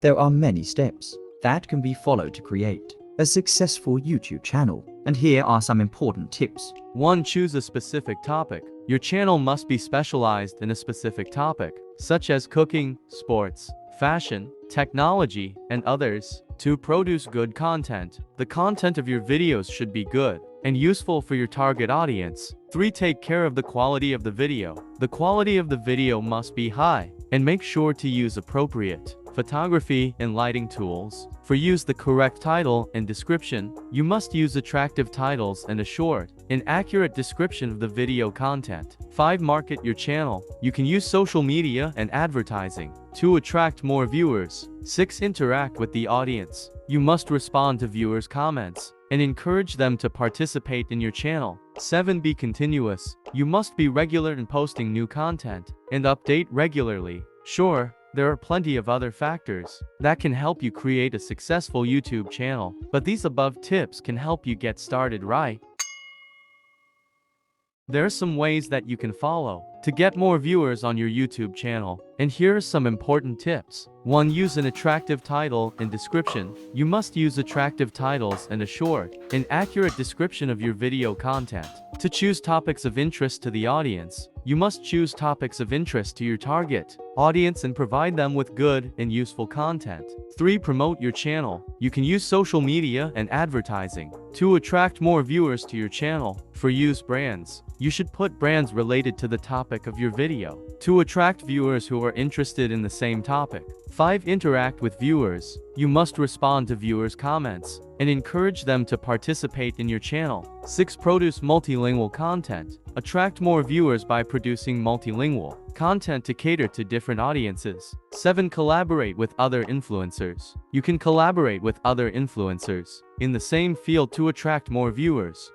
There are many steps that can be followed to create a successful YouTube channel, and here are some important tips. 1. Choose a specific topic. Your channel must be specialized in a specific topic, such as cooking, sports, fashion, technology, and others. 2. Produce good content. The content of your videos should be good and useful for your target audience. 3. Take care of the quality of the video. The quality of the video must be high, and make sure to use appropriate photography and lighting tools. For use the correct title and description, you must use attractive titles and a short and accurate description of the video content. 5. Market your channel. You can use social media and advertising to attract more viewers. 6. Interact with the audience. You must respond to viewers' comments and encourage them to participate in your channel. 7. Be continuous. You must be regular in posting new content and update regularly. Sure, there are plenty of other factors that can help you create a successful YouTube channel, but these above tips can help you get started right. There are some ways that you can follow to get more viewers on your YouTube channel, and here are some important tips. 1. Use an attractive title and description. You must use attractive titles and a short and accurate description of your video content. To choose topics of interest to the audience, you must choose topics of interest to your target audience and provide them with good and useful content. 3. Promote your channel. You can use social media and advertising to attract more viewers to your channel. For use brands, you should put brands related to the topic of your video to attract viewers who are interested in the same topic. 5. Interact with viewers. You must respond to viewers' comments and encourage them to participate in your channel. 6. Produce multilingual content. Attract more viewers by producing multilingual content to cater to different audiences. 7. Collaborate with other influencers. You can collaborate with other influencers in the same field to attract more viewers.